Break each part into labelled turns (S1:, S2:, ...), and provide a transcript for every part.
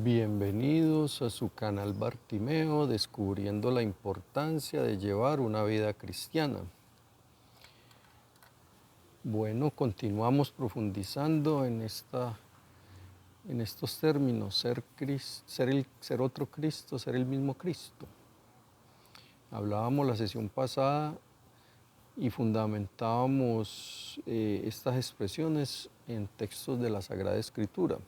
S1: Bienvenidos a su canal Bartimeo, descubriendo la importancia de llevar una vida cristiana. Bueno, continuamos profundizando en estos términos, ser otro Cristo, ser el mismo Cristo. Hablábamos la sesión pasada y fundamentábamos estas expresiones en textos de la Sagrada Escritura.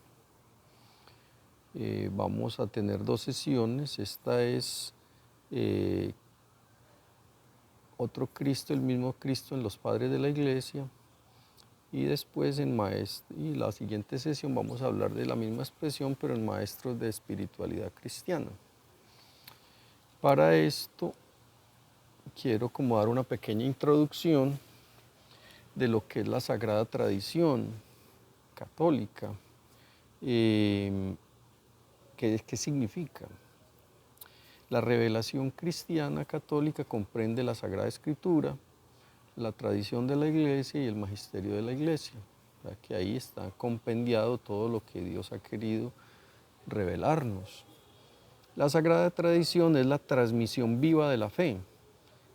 S1: Vamos a tener dos sesiones. Esta es otro Cristo, el mismo Cristo en los padres de la Iglesia, y después y la siguiente sesión vamos a hablar de la misma expresión pero en maestros de espiritualidad cristiana. Para esto quiero como dar una pequeña introducción de lo que es la sagrada tradición católica. ¿Qué significa? La revelación cristiana católica comprende la Sagrada Escritura, la tradición de la Iglesia y el magisterio de la Iglesia. O sea, que ahí está compendiado todo lo que Dios ha querido revelarnos. La Sagrada Tradición es la transmisión viva de la fe,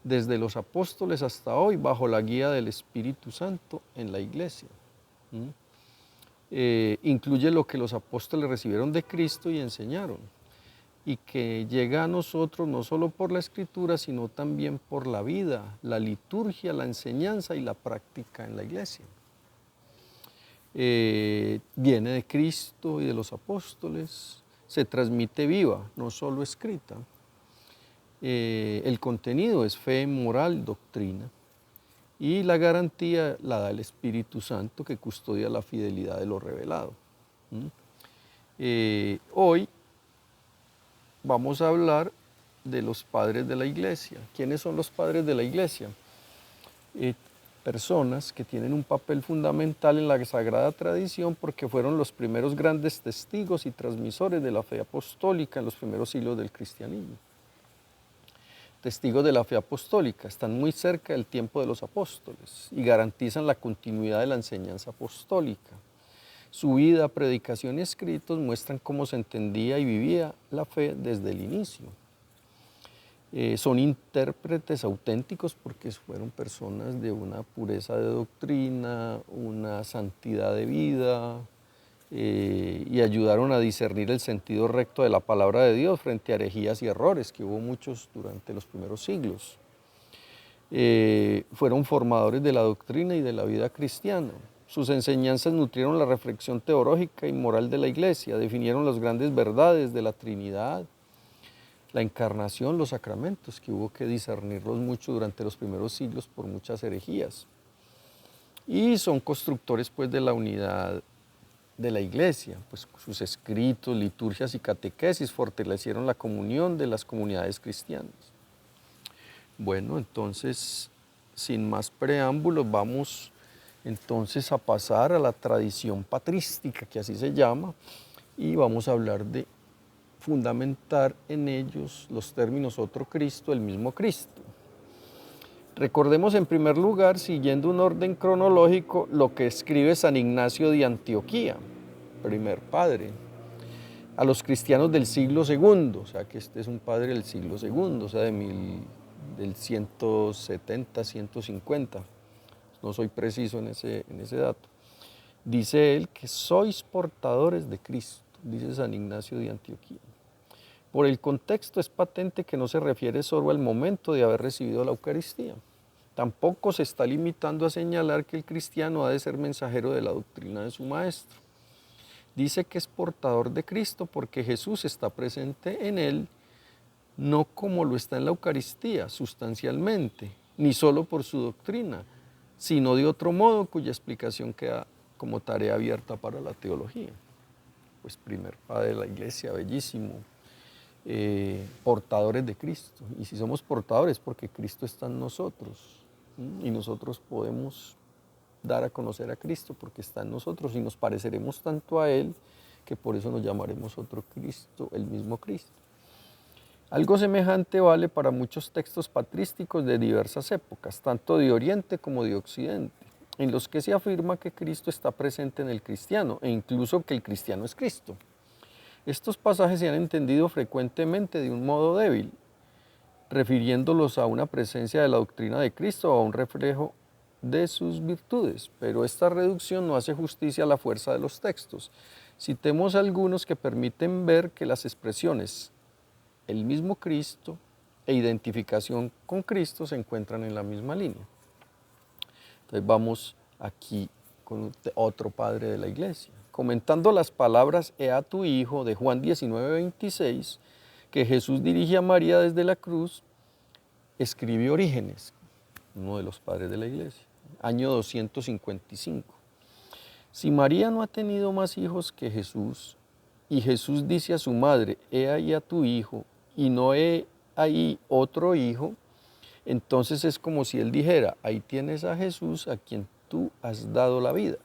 S1: desde los apóstoles hasta hoy, bajo la guía del Espíritu Santo en la Iglesia. Incluye lo que los apóstoles recibieron de Cristo y enseñaron, y que llega a nosotros no solo por la Escritura, sino también por la vida, la liturgia, la enseñanza y la práctica en la Iglesia. Viene de Cristo y de los apóstoles, se transmite viva, no solo escrita. El contenido es fe, moral, doctrina. Y la garantía la da el Espíritu Santo, que custodia la fidelidad de lo revelado. Hoy vamos a hablar de los padres de la Iglesia. ¿Quiénes son los padres de la Iglesia? Personas que tienen un papel fundamental en la Sagrada Tradición porque fueron los primeros grandes testigos y transmisores de la fe apostólica en los primeros siglos del cristianismo. Testigos de la fe apostólica, están muy cerca del tiempo de los apóstoles y garantizan la continuidad de la enseñanza apostólica. Su vida, predicación y escritos muestran cómo se entendía y vivía la fe desde el inicio. Son intérpretes auténticos porque fueron personas de una pureza de doctrina, una santidad de vida, y ayudaron a discernir el sentido recto de la palabra de Dios frente a herejías y errores, que hubo muchos durante los primeros siglos. Fueron formadores de la doctrina y de la vida cristiana. Sus enseñanzas nutrieron la reflexión teológica y moral de la Iglesia, definieron las grandes verdades de la Trinidad, la encarnación, los sacramentos, que hubo que discernirlos mucho durante los primeros siglos por muchas herejías. Y son constructores pues de la unidad de la Iglesia, pues sus escritos, liturgias y catequesis fortalecieron la comunión de las comunidades cristianas. Bueno, entonces, sin más preámbulos, vamos entonces a pasar a la tradición patrística, que así se llama, y vamos a hablar de fundamentar en ellos los términos otro Cristo, el mismo Cristo. Recordemos en primer lugar, siguiendo un orden cronológico, lo que escribe San Ignacio de Antioquía, primer padre, a los cristianos del siglo II, o sea que este es un padre del siglo II, o sea del 170, 150, no soy preciso en ese dato. Dice él que sois portadores de Cristo, dice San Ignacio de Antioquía. Por el contexto es patente que no se refiere solo al momento de haber recibido la Eucaristía. Tampoco se está limitando a señalar que el cristiano ha de ser mensajero de la doctrina de su maestro. Dice que es portador de Cristo porque Jesús está presente en él, no como lo está en la Eucaristía, sustancialmente, ni solo por su doctrina, sino de otro modo cuya explicación queda como tarea abierta para la teología. Pues primer padre de la Iglesia, bellísimo. Portadores de Cristo, y si somos portadores porque Cristo está en nosotros, y nosotros podemos dar a conocer a Cristo porque está en nosotros y nos pareceremos tanto a Él que por eso nos llamaremos otro Cristo, el mismo Cristo. Algo semejante vale para muchos textos patrísticos de diversas épocas, tanto de Oriente como de Occidente, en los que se afirma que Cristo está presente en el cristiano e incluso que el cristiano es Cristo. Estos pasajes se han entendido frecuentemente de un modo débil, refiriéndolos a una presencia de la doctrina de Cristo o a un reflejo de sus virtudes, pero esta reducción no hace justicia a la fuerza de los textos. Citemos algunos que permiten ver que las expresiones el mismo Cristo e identificación con Cristo se encuentran en la misma línea. Entonces vamos aquí con otro padre de la iglesia, comentando las palabras «He a tu Hijo» de Juan 19:26, que Jesús dirige a María desde la cruz, escribe Orígenes, uno de los padres de la iglesia, año 255. Si María no ha tenido más hijos que Jesús, y Jesús dice a su madre, «He ahí a tu hijo», y no «He ahí otro hijo», entonces es como si él dijera, «Ahí tienes a Jesús a quien tú has dado la vida».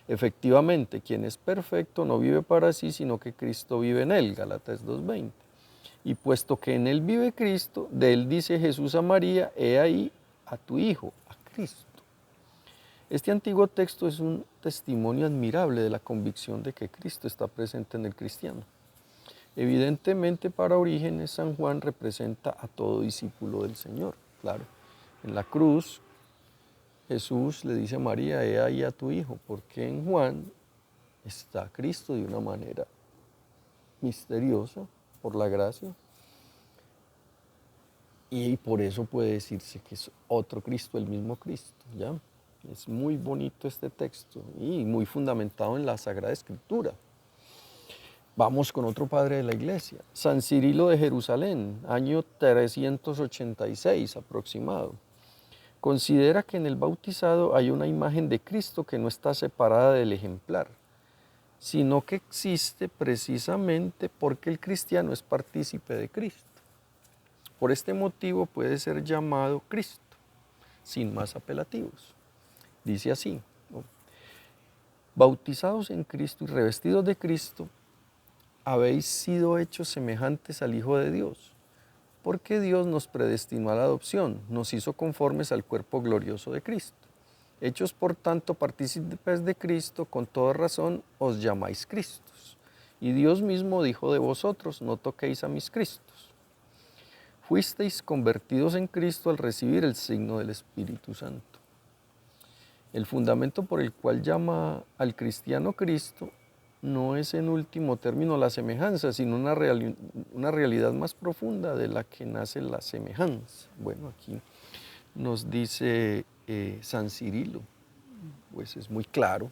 S1: Efectivamente, quien es perfecto no vive para sí, sino que Cristo vive en él, Gálatas 2:20. Y puesto que en él vive Cristo, de él dice Jesús a María, «He ahí a tu hijo», a Cristo. Este antiguo texto es un testimonio admirable de la convicción de que Cristo está presente en el cristiano. Evidentemente, para Orígenes, San Juan representa a todo discípulo del Señor. Claro, en la cruz, Jesús le dice a María, «He ahí a tu hijo», porque en Juan está Cristo de una manera misteriosa, por la gracia, y por eso puede decirse que es otro Cristo, el mismo Cristo, ¿ya? Es muy bonito este texto y muy fundamentado en la Sagrada Escritura. Vamos con otro padre de la iglesia, San Cirilo de Jerusalén, año 386 aproximado. Considera que en el bautizado hay una imagen de Cristo que no está separada del ejemplar, sino que existe precisamente porque el cristiano es partícipe de Cristo. Por este motivo puede ser llamado Cristo, sin más apelativos. Dice así, ¿no? Bautizados en Cristo y revestidos de Cristo, habéis sido hechos semejantes al Hijo de Dios, porque Dios nos predestinó a la adopción, nos hizo conformes al cuerpo glorioso de Cristo. Hechos por tanto partícipes de Cristo, con toda razón os llamáis Cristos. Y Dios mismo dijo de vosotros, no toquéis a mis Cristos. Fuisteis convertidos en Cristo al recibir el signo del Espíritu Santo. El fundamento por el cual llama al cristiano Cristo no es en último término la semejanza, sino una realidad más profunda de la que nace la semejanza. Bueno, aquí nos dice San Cirilo, pues es muy claro,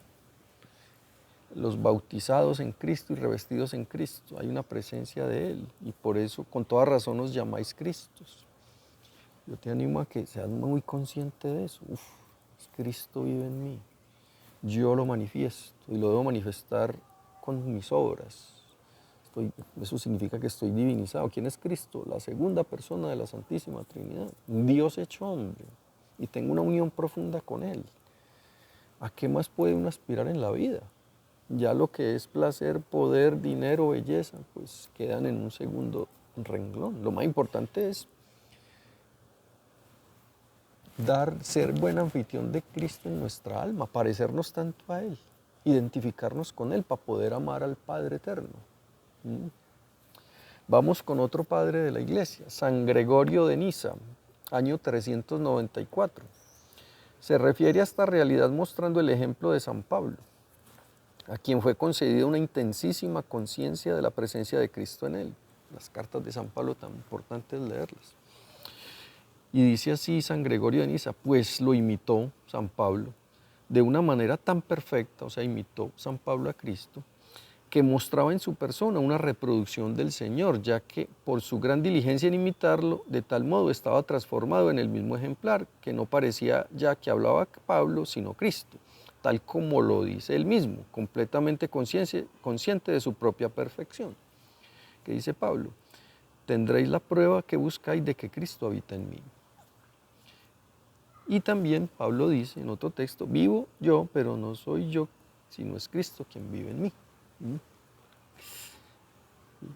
S1: los bautizados en Cristo y revestidos en Cristo, hay una presencia de Él, y por eso con toda razón os llamáis Cristos. Yo te animo a que seas muy consciente de eso. Cristo vive en mí, yo lo manifiesto y lo debo manifestar con mis obras. Eso significa que estoy divinizado. ¿Quién es Cristo? La segunda persona de la Santísima Trinidad, Dios hecho hombre, y tengo una unión profunda con Él. ¿A qué más puede uno aspirar en la vida? Ya lo que es placer, poder, dinero, belleza, pues quedan en un segundo renglón. Lo más importante es ser buen anfitrión de Cristo en nuestra alma, parecernos tanto a Él, identificarnos con Él para poder amar al Padre Eterno. Vamos con otro padre de la iglesia, San Gregorio de Niza, año 394. Se refiere a esta realidad mostrando el ejemplo de San Pablo, a quien fue concedida una intensísima conciencia de la presencia de Cristo en él. Las cartas de San Pablo, tan importantes leerlas. Y dice así San Gregorio de Niza, pues lo imitó San Pablo de una manera tan perfecta, o sea, imitó San Pablo a Cristo, que mostraba en su persona una reproducción del Señor, ya que por su gran diligencia en imitarlo, de tal modo estaba transformado en el mismo ejemplar, que no parecía ya que hablaba Pablo, sino Cristo, tal como lo dice él mismo, completamente consciente de su propia perfección. ¿Qué dice Pablo? Tendréis la prueba que buscáis de que Cristo habita en mí. Y también Pablo dice en otro texto, vivo yo, pero no soy yo, sino es Cristo quien vive en mí.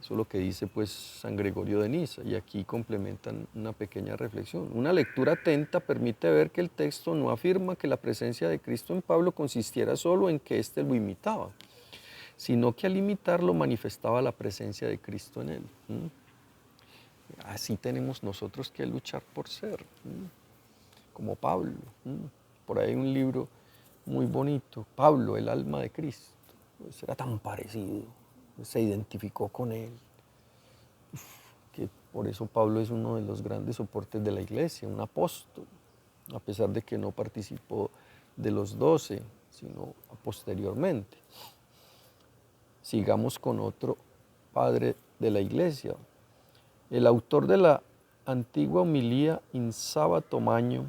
S1: Eso es lo que dice pues San Gregorio de Niza, y aquí complementan una pequeña reflexión. Una lectura atenta permite ver que el texto no afirma que la presencia de Cristo en Pablo consistiera solo en que éste lo imitaba, sino que al imitarlo manifestaba la presencia de Cristo en él. Así tenemos nosotros que luchar por ser, como Pablo. Por ahí hay un libro muy bonito, Pablo, el alma de Cristo. Pues era tan parecido, se identificó con él, que por eso Pablo es uno de los grandes soportes de la iglesia, un apóstol, a pesar de que no participó de los 12, sino posteriormente. Sigamos con otro padre de la iglesia. El autor de la antigua homilía In Sábato Magno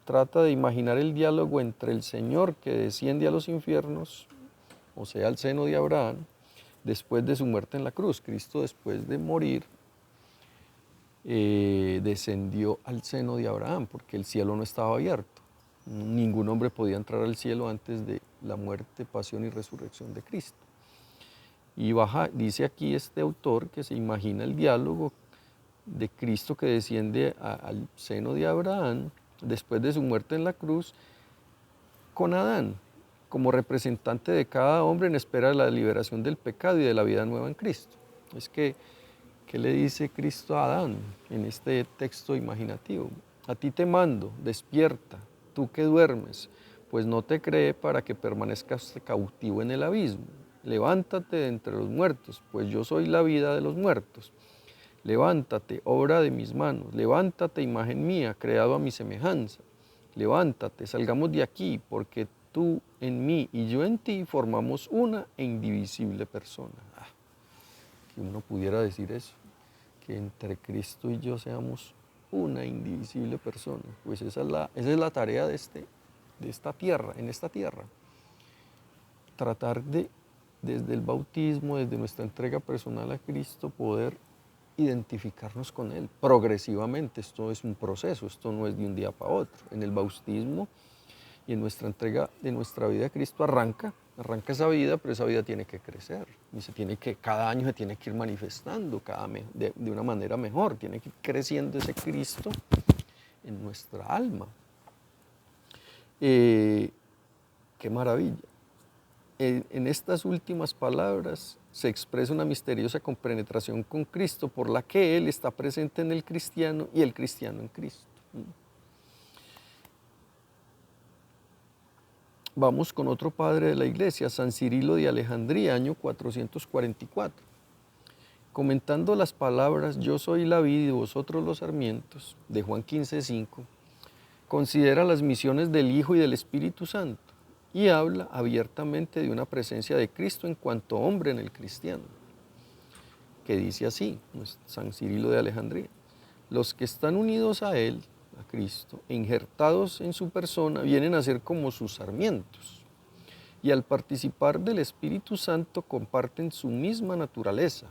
S1: trata de imaginar el diálogo entre el Señor que desciende a los infiernos, o sea, al seno de Abraham, después de su muerte en la cruz. Cristo, después de morir, descendió al seno de Abraham, porque el cielo no estaba abierto. Ningún hombre podía entrar al cielo antes de la muerte, pasión y resurrección de Cristo. Y dice aquí este autor que se imagina el diálogo de Cristo que desciende al seno de Abraham, después de su muerte en la cruz, con Adán, como representante de cada hombre en espera de la liberación del pecado y de la vida nueva en Cristo. Es que, ¿qué le dice Cristo a Adán en este texto imaginativo? A ti te mando, despierta, tú que duermes, pues no te creé para que permanezcas cautivo en el abismo. Levántate de entre los muertos, pues yo soy la vida de los muertos. Levántate, obra de mis manos, levántate, imagen mía, creado a mi semejanza. Levántate, salgamos de aquí, porque tú en mí y yo en ti formamos una e indivisible persona. Que uno pudiera decir eso, que entre Cristo y yo seamos una indivisible persona. Pues esa es la tarea de esta tierra, en esta tierra. Tratar de, desde el bautismo, desde nuestra entrega personal a Cristo, poder identificarnos con Él progresivamente. Esto es un proceso, esto no es de un día para otro. En el bautismo y en nuestra entrega de nuestra vida a Cristo arranca esa vida, pero esa vida tiene que crecer y cada año se tiene que ir manifestando de una manera mejor, tiene que ir creciendo ese Cristo en nuestra alma. Qué maravilla. En estas últimas palabras se expresa una misteriosa compenetración con Cristo por la que Él está presente en el cristiano y el cristiano en Cristo. Vamos con otro padre de la iglesia, San Cirilo de Alejandría, año 444. Comentando las palabras yo soy la vid y vosotros los sarmientos, de Juan 15:5, considera las misiones del Hijo y del Espíritu Santo y habla abiertamente de una presencia de Cristo en cuanto hombre en el cristiano, que dice así, San Cirilo de Alejandría: los que están unidos a Él, a Cristo, e injertados en su persona, vienen a ser como sus sarmientos, y al participar del Espíritu Santo comparten su misma naturaleza,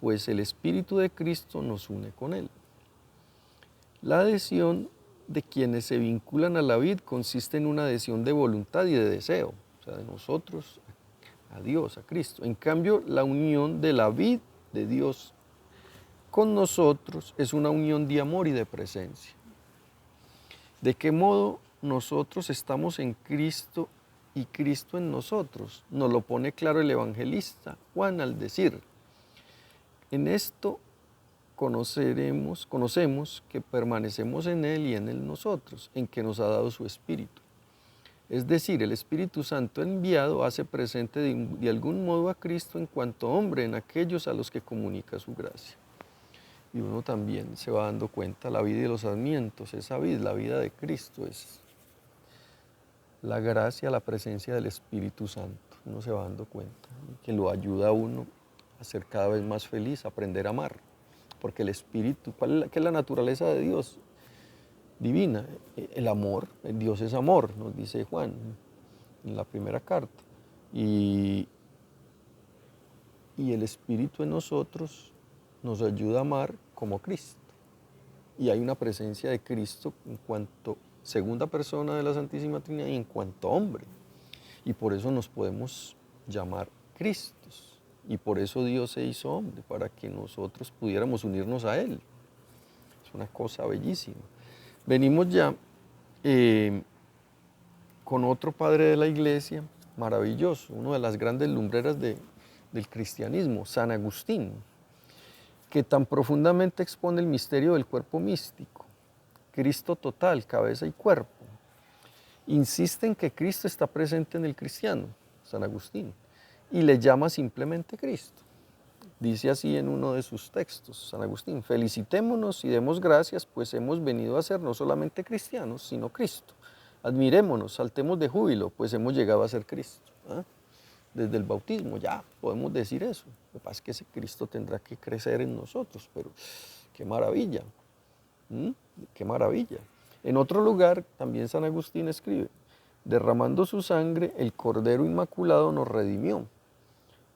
S1: pues el Espíritu de Cristo nos une con Él. La adhesión de quienes se vinculan a la vid consiste en una adhesión de voluntad y de deseo, o sea, de nosotros a Dios, a Cristo. En cambio, la unión de la vid de Dios con nosotros es una unión de amor y de presencia. ¿De qué modo nosotros estamos en Cristo y Cristo en nosotros? Nos lo pone claro el evangelista Juan al decir: en esto conocemos que permanecemos en Él y en Él nosotros, en que nos ha dado su Espíritu. Es decir, el Espíritu Santo enviado hace presente de algún modo a Cristo en cuanto hombre en aquellos a los que comunica su gracia. Y uno también se va dando cuenta, la vida de los sarmientos, esa vida, la vida de Cristo es la gracia, la presencia del Espíritu Santo. Uno se va dando cuenta que lo ayuda a uno a ser cada vez más feliz, a aprender a amar. Porque el Espíritu, ¿qué es la naturaleza de Dios? Divina, el amor, Dios es amor, nos dice Juan en la primera carta. Y el Espíritu en nosotros nos ayuda a amar como Cristo. Y hay una presencia de Cristo en cuanto segunda persona de la Santísima Trinidad y en cuanto hombre. Y por eso nos podemos llamar Cristos. Y por eso Dios se hizo hombre, para que nosotros pudiéramos unirnos a Él. Es una cosa bellísima. Venimos ya con otro padre de la iglesia, maravilloso, una de las grandes lumbreras del cristianismo, San Agustín, que tan profundamente expone el misterio del cuerpo místico, Cristo total, cabeza y cuerpo. Insiste en que Cristo está presente en el cristiano, San Agustín, y le llama simplemente Cristo. Dice así en uno de sus textos, San Agustín: felicitémonos y demos gracias, pues hemos venido a ser no solamente cristianos, sino Cristo. Admirémonos, saltemos de júbilo, pues hemos llegado a ser Cristo. ¿Ah? Desde el bautismo ya podemos decir eso. Lo que pasa es que ese Cristo tendrá que crecer en nosotros, pero qué maravilla, qué maravilla. En otro lugar, también San Agustín escribe: derramando su sangre, el Cordero Inmaculado nos redimió,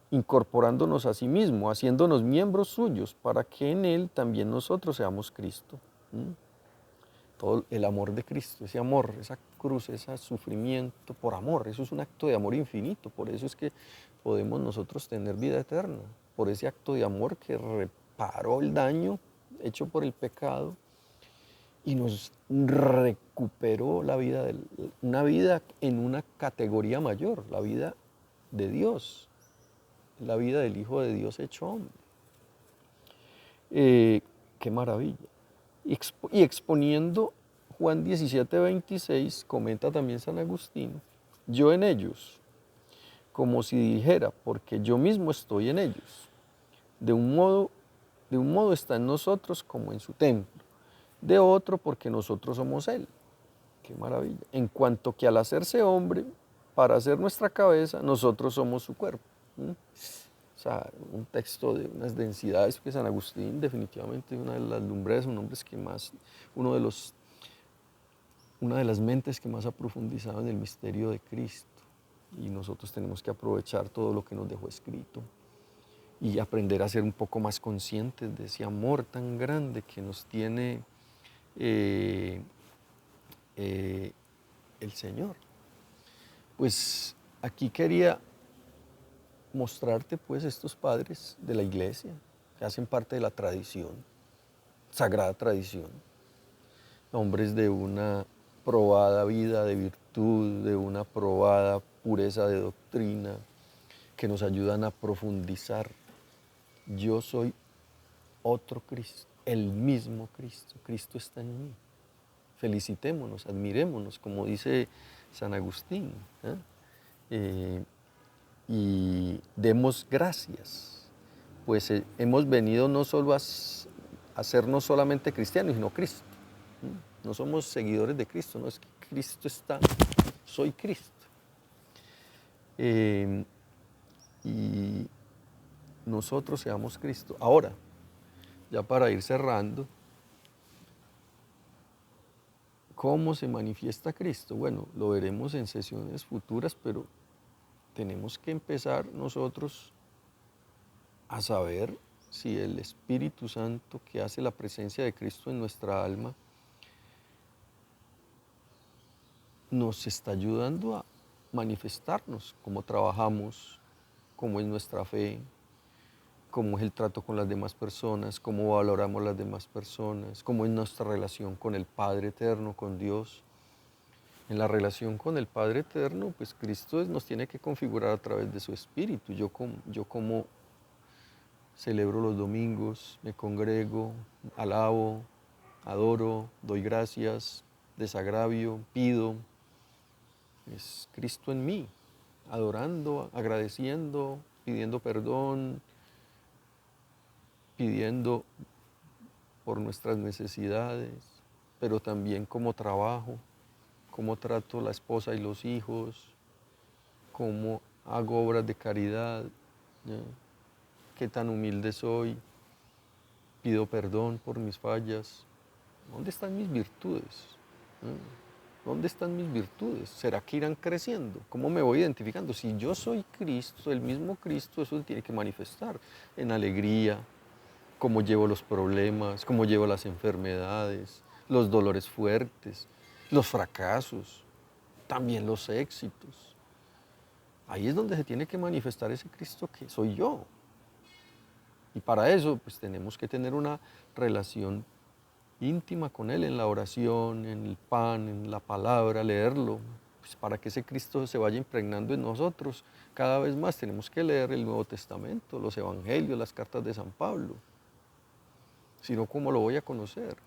S1: incorporándonos a sí mismo, haciéndonos miembros suyos, para que en él también nosotros seamos Cristo. Todo el amor de Cristo, ese amor, esa cruz, ese sufrimiento por amor, eso es un acto de amor infinito. Por eso es que podemos nosotros tener vida eterna, por ese acto de amor que reparó el daño hecho por el pecado y nos recuperó la vida, una vida en una categoría mayor, la vida de Dios, la vida del Hijo de Dios hecho hombre. Qué maravilla. Y exponiendo Juan 17:26, comenta también San Agustín: yo en ellos, como si dijera, porque yo mismo estoy en ellos. De un modo está en nosotros como en su templo, de otro porque nosotros somos Él. Qué maravilla. En cuanto que al hacerse hombre, para ser nuestra cabeza, nosotros somos su cuerpo. O sea, un texto de unas densidades que San Agustín definitivamente es una de las lumbreras, una de las mentes que más ha profundizado en el misterio de Cristo. Y nosotros tenemos que aprovechar todo lo que nos dejó escrito y aprender a ser un poco más conscientes de ese amor tan grande que nos tiene el Señor. Pues aquí quería mostrarte pues estos padres de la iglesia que hacen parte de la tradición, sagrada tradición, hombres de una probada vida de virtud, de una probada pureza de doctrina, que nos ayudan a profundizar. Yo soy otro Cristo, el mismo Cristo, Cristo está en mí. Felicitémonos, admirémonos, como dice San Agustín, y demos gracias, pues hemos venido no solo a ser no solamente cristianos, sino Cristo. No somos seguidores de Cristo, no es que Cristo está, soy Cristo. Y nosotros seamos Cristo. Ahora, ya para ir cerrando, ¿cómo se manifiesta Cristo? Bueno, lo veremos en sesiones futuras, pero tenemos que empezar nosotros a saber si el Espíritu Santo, que hace la presencia de Cristo en nuestra alma, nos está ayudando a manifestarnos, cómo trabajamos, cómo es nuestra fe, cómo es el trato con las demás personas, cómo valoramos las demás personas, cómo es nuestra relación con el Padre Eterno, con Dios. En la relación con el Padre Eterno, pues Cristo nos tiene que configurar a través de su Espíritu. Yo como celebro los domingos, me congrego, alabo, adoro, doy gracias, desagravio, pido. Es Cristo en mí, adorando, agradeciendo, pidiendo perdón, pidiendo por nuestras necesidades, pero también cómo trabajo, cómo trato a la esposa y los hijos, cómo hago obras de caridad, ¿ya? Qué tan humilde soy, pido perdón por mis fallas. ¿Dónde están mis virtudes? ¿Dónde están mis virtudes? ¿Será que irán creciendo? ¿Cómo me voy identificando? Si yo soy Cristo, el mismo Cristo, eso tiene que manifestar en alegría, cómo llevo los problemas, cómo llevo las enfermedades, los dolores fuertes, los fracasos, también los éxitos. Ahí es donde se tiene que manifestar ese Cristo que soy yo. Y para eso, pues tenemos que tener una relación íntima con Él en la oración, en el pan, en la palabra, leerlo, pues, pues, para que ese Cristo se vaya impregnando en nosotros, cada vez más tenemos que leer el Nuevo Testamento, los Evangelios, las cartas de San Pablo. Si no, ¿cómo lo voy a conocer?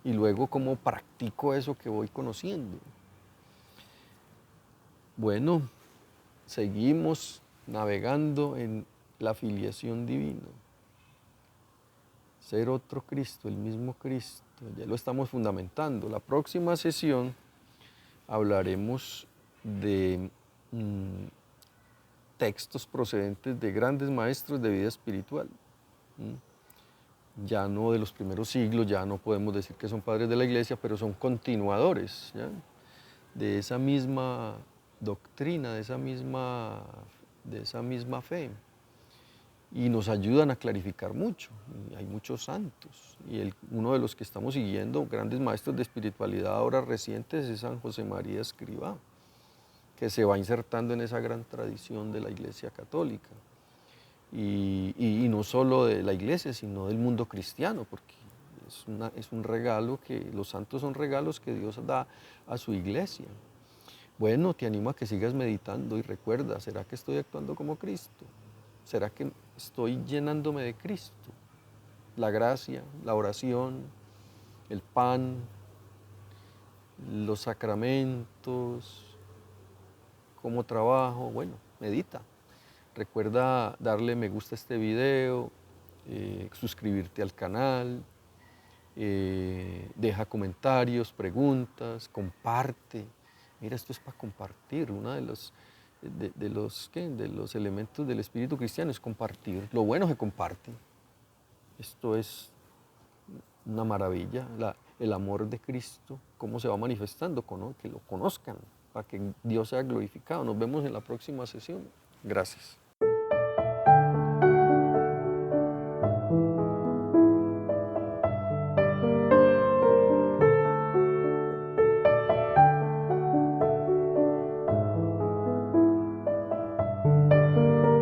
S1: Y luego, ¿cómo practico eso que voy conociendo? Bueno, seguimos navegando en la filiación divina. Ser otro Cristo, el mismo Cristo, ya lo estamos fundamentando. La próxima sesión hablaremos de textos procedentes de grandes maestros de vida espiritual. Ya no de los primeros siglos, ya no podemos decir que son padres de la iglesia, pero son continuadores, ¿ya?, de esa misma doctrina, de esa misma fe. Y nos ayudan a clarificar mucho. Y hay muchos santos. Y uno de los que estamos siguiendo, grandes maestros de espiritualidad ahora recientes, es San José María Escrivá, que se va insertando en esa gran tradición de la Iglesia Católica. Y no solo de la Iglesia, sino del mundo cristiano, porque es un regalo que los santos son regalos que Dios da a su Iglesia. Bueno, te animo a que sigas meditando y recuerda, ¿será que estoy actuando como Cristo? ¿Será que estoy llenándome de Cristo? La gracia, la oración, el pan, los sacramentos, cómo trabajo. Bueno, medita. Recuerda darle me gusta a este video, suscribirte al canal, deja comentarios, preguntas, comparte. Mira, esto es para compartir. Uno de los elementos del espíritu cristiano es compartir. Lo bueno se comparte. Esto es una maravilla. El amor de Cristo, cómo se va manifestando, que lo conozcan, para que Dios sea glorificado. Nos vemos en la próxima sesión. Gracias.